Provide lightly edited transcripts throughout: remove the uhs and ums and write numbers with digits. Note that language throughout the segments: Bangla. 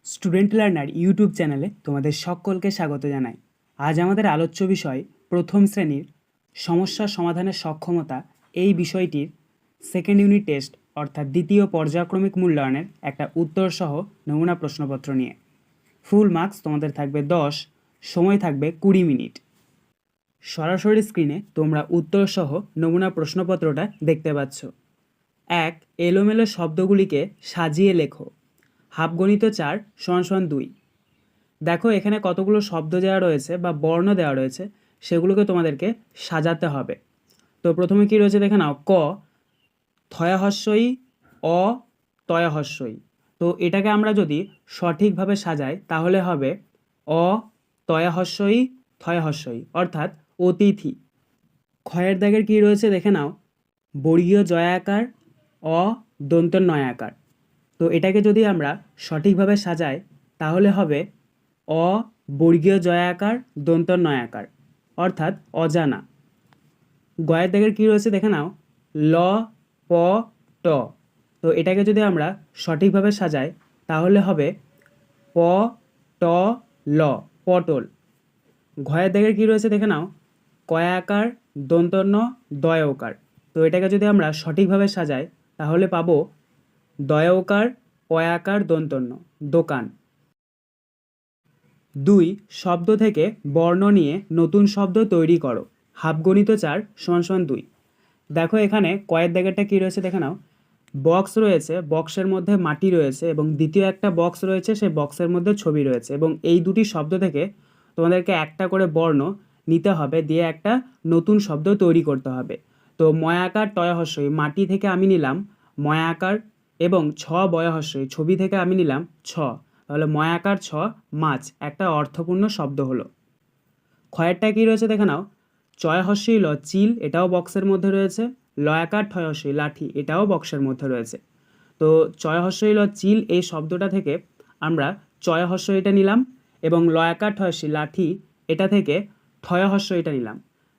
স্টুডেন্ট লার্নার ইউটিউব চ্যানেলে তোমাদের সকলকে স্বাগত জানাই। আজ আমাদের আলোচ্য বিষয় প্রথম শ্রেণীর সমস্যা সমাধানের সক্ষমতা এই বিষয়টির সেকেন্ড ইউনিট টেস্ট অর্থাৎ দ্বিতীয় পর্যায়ক্রমিক মূল্যায়নের একটা উত্তরসহ নমুনা প্রশ্নপত্র নিয়ে। ফুল মার্কস তোমাদের থাকবে 10, সময় থাকবে 20 মিনিট। সরাসরি স্ক্রিনে তোমরা উত্তরসহ নমুনা প্রশ্নপত্রটা দেখতে পাচ্ছ। 1. এলোমেলো শব্দগুলিকে সাজিয়ে লেখো। হাফগণিত 4 = 2। দেখো এখানে কতগুলো শব্দ দেওয়া রয়েছে বা বর্ণ দেওয়া রয়েছে, সেগুলোকে তোমাদেরকে সাজাতে হবে। তো প্রথমে কি রয়েছে দেখে নাও, ক থয়া হস্যই, অ তয়া হস্যই। তো এটাকে আমরা যদি সঠিকভাবে সাজাই তাহলে হবে অ তয়া হস্যই থয়া হস্যই, অর্থাৎ অতিথি। ক্ষয়ের দাগের কি রয়েছে দেখে নাও, বর্গীয় জয়াকার, অ দন্ত নয়াকার। তো এটাকে যদি আমরা সঠিকভাবে সাজাই তাহলে হবে অ বর্গীয় জয়াকার দন্ত নয়াকার, অর্থাৎ অজানা। গয়ের দাগের কী রয়েছে দেখে নাও, ল প ট। তো এটাকে যদি আমরা সঠিকভাবে সাজাই তাহলে হবে প ট ল, পটল। ঘয়ের দাগের কী রয়েছে দেখে নাও, কয়াকার দন্তন্য দয়কার। তো এটাকে যদি আমরা সঠিকভাবে সাজাই তাহলে পাবো দয়কার পয়াকার দন্তন্য, দোকান। 2. শব্দ থেকে বর্ণ নিয়ে নতুন শব্দ তৈরি করো। হাফগণিত 4 = 2। দেখো এখানে কয়ের দাগেরটা কী রয়েছে দেখে নাও, বক্স রয়েছে, বক্সের মধ্যে মাটি রয়েছে এবং দ্বিতীয় একটা বক্স রয়েছে, সেই বক্সের মধ্যে ছবি রয়েছে এবং এই দুটি শব্দ থেকে তোমাদেরকে একটা করে বর্ণ নিতে হবে, দিয়ে একটা নতুন শব্দ তৈরি করতে হবে। তো ময়াকার টয়া হস্যই, মাটি থেকে আমি নিলাম ময়াকার, এবং ছ বয়া হস্যই, ছবি থেকে আমি নিলাম ছ। তাহলে ময়াকার ছ, মাছ, একটা অর্থপূর্ণ শব্দ হলো। ক্ষয়েরটা কী রয়েছে দেখে নাও, চয় হস্যই ল চিল, এটাও বক্সের মধ্যে রয়েছে। লয়াকার ঠয় হস্যই লাঠি, এটাও বক্সের মধ্যে রয়েছে। তো চয় হস্যই ল চিল এই শব্দটা থেকে আমরা চয় হস্যইটা নিলাম এবং লয়াকার ঠয় হস্যই লাঠি এটা থেকে ঠয় হস্যইটা নিলাম।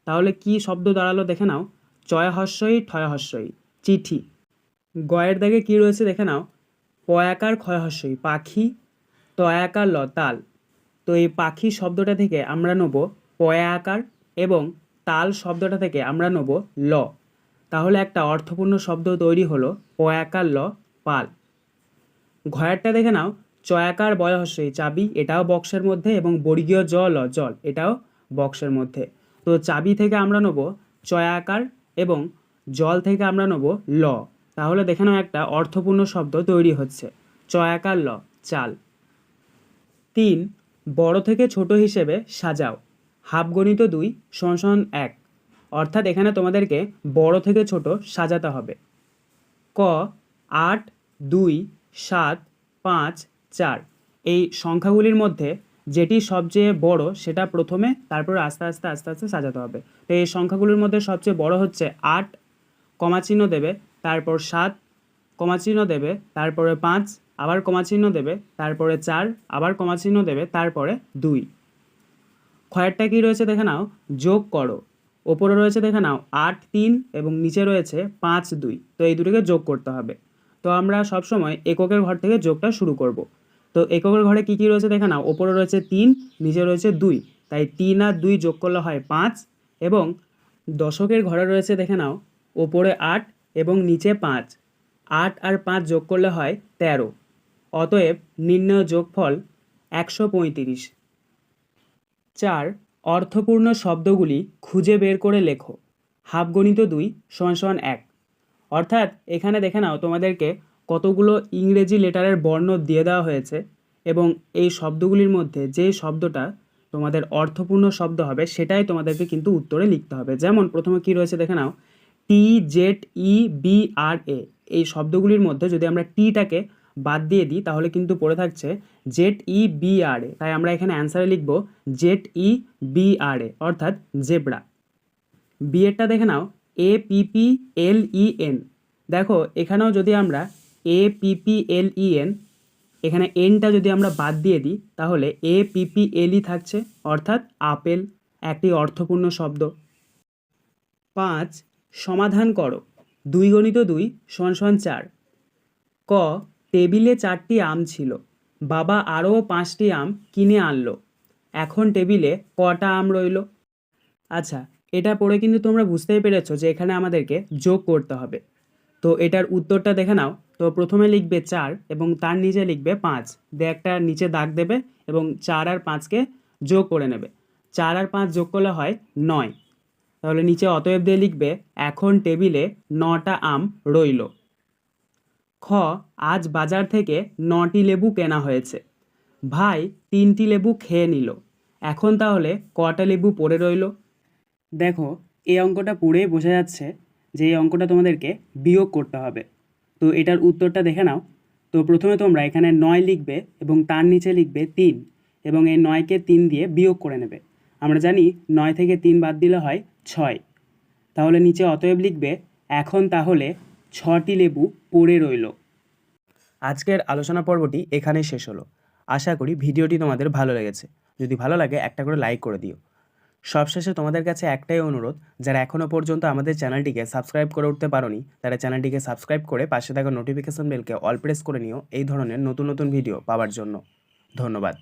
তাহলে কি শব্দ দাঁড়ালো দেখে নাও, চয় হস্যই ঠয় হস্যই, চিঠি। গয়ের দাগে কী রয়েছে দেখে নাও, পয়াকার ক্ষয় হস্যই পাখি, তয়াকার ল তাল। তো এই পাখি শব্দটা থেকে আমরা নেব পয়া আকার এবং তাল শব্দটা থেকে আমরা নেব ল। তাহলে একটা অর্থপূর্ণ শব্দ তৈরি হলো পয়াকার ল পাল। ঘয়ারটা দেখে নাও, চয়াকার বয় হস্যই চাবি, এটাও বক্সের মধ্যে, এবং বর্গীয় জ ল জল, এটাও বক্সের মধ্যে। তো চাবি থেকে আমরা নেব চয়াকার এবং জল থেকে আমরা নেব ল। তাহলে দেখে নাও একটা অর্থপূর্ণ শব্দ তৈরি হচ্ছে, চয়াকার ল চাল। 3. বড় থেকে ছোট হিসেবে সাজাও। হাফগণিত 2 = 1। অর্থাৎ এখানে তোমাদেরকে বড় থেকে ছোট সাজাতে হবে। ক 8 2 7 5 4 এই সংখ্যাগুলির মধ্যে যেটি সবচেয়ে বড় সেটা প্রথমে, তারপর আস্তে আস্তে আস্তে আস্তে সাজাতে হবে। তো এই সংখ্যাগুলির মধ্যে সবচেয়ে বড় হচ্ছে 8, কমাচিহ্ন দেবে, তারপর 7, কমাচিহ্ন দেবে, তারপরে 5, আবার কমাচিহ্ন দেবে, তারপরে 4, আবার কমাচিহ্ন দেবে, তারপরে 2। ক্ষয়েরটা কী রয়েছে দেখে নাও, যোগ করো। ওপরে রয়েছে দেখে নাও 8 3 এবং নিচে রয়েছে 5 2। তো এই দুটোকে যোগ করতে হবে। তো আমরা সবসময় এককের ঘর থেকে যোগটা শুরু করব। তো এককের ঘরে কী কী রয়েছে দেখে নাও, ওপরে রয়েছে 3, নিচে রয়েছে 2, তাই 3 আর 2 যোগ করলে হয় 5। এবং দশকের ঘরে রয়েছে দেখে নাও, ওপরে 8 এবং নিচে 5, 8 আর 5 যোগ করলে হয় 13। অতএব নির্ণয় যোগফল 135। 4. অর্থপূর্ণ শব্দগুলি খুঁজে বের করে লেখো। হাফগণিত 2 = 1। অর্থাৎ এখানে দেখে নাও তোমাদেরকে কতগুলো ইংরেজি লেটারের বর্ণ দিয়ে দেওয়া হয়েছে এবং এই শব্দগুলির মধ্যে যে শব্দটা তোমাদের অর্থপূর্ণ শব্দ হবে সেটাই তোমাদেরকে কিন্তু উত্তরে লিখতে হবে। যেমন প্রথমে কি রয়েছে দেখে নাও, TZEBRA, এই শব্দগুলির মধ্যে যদি আমরা টিটাকে বাদ দিয়ে দিই তাহলে কিন্তু পড়ে থাকছে ZEBRA, তাই আমরা এখানে অ্যান্সারে লিখব ZEBRA, অর্থাৎ জেব্রা। বিয়েরটা দেখে নাও, APPLEN। দেখো এখানেও যদি আমরা APPLEN, এখানে এনটা যদি আমরা বাদ দিয়ে দিই তাহলে APPLE থাকছে, অর্থাৎ আপেল, একটি অর্থপূর্ণ শব্দ। 5. সমাধান করো। 2 × 2 = 4। ক টেবিলে 4টি আম ছিল। বাবা আরও 5টি আম কিনে আনলো। এখন টেবিলে কটা আম রইলো? আচ্ছা, এটা পড়ে কিন্তু তোমরা বুঝতেই পেরেছো যে এখানে আমাদেরকে যোগ করতে হবে। তো এটার উত্তরটা দেখে নাও। তো প্রথমে লিখবে 4 এবং তার নিচে লিখবে 5, দিয়ে একটা নিচে দাগ দেবে এবং 4 আর 5কে যোগ করে নেবে। 4 আর 5 যোগ করলে হয় 9। তাহলে নিচে অতএব দিয়ে লিখবে এখন টেবিলে 9টা আম রইল। খ, আজ বাজার থেকে 9টি লেবু কেনা হয়েছে। ভাই 3টি লেবু খেয়ে নিল। এখন তাহলে কটা লেবু পড়ে রইল? দেখো, এই অঙ্কটা পড়েই বোঝা যাচ্ছে যে এই অঙ্কটা তোমাদেরকে বিয়োগ করতে হবে। তো এটার উত্তরটা দেখে নাও। তো প্রথমে তোমরা এখানে 9 লিখবে এবং তার নিচে লিখবে 3 এবং এই 9কে 3 দিয়ে বিয়োগ করে নেবে। আমরা জানি 9 থেকে 3 বাদ দিলে হয় 6। তাহলে নিচে অতএব লিখবে এখন তাহলে 6টি লেবু পড়ে রইল। আজকের আলোচনা পর্বটি এখানেই শেষ হলো। আশা করি ভিডিওটি তোমাদের ভালো লেগেছে। যদি ভালো লাগে একটা করে লাইক করে দিও। সবশেষে তোমাদের কাছে একটাই অনুরোধ, যারা এখনও পর্যন্ত আমাদের চ্যানেলটিকে সাবস্ক্রাইব করে উঠতে পারোনি তারা চ্যানেলটিকে সাবস্ক্রাইব করে পাশে থাকা নোটিফিকেশন বেলকে অল প্রেস করে নিও এই ধরনের নতুন নতুন ভিডিও পাওয়ার জন্য। ধন্যবাদ।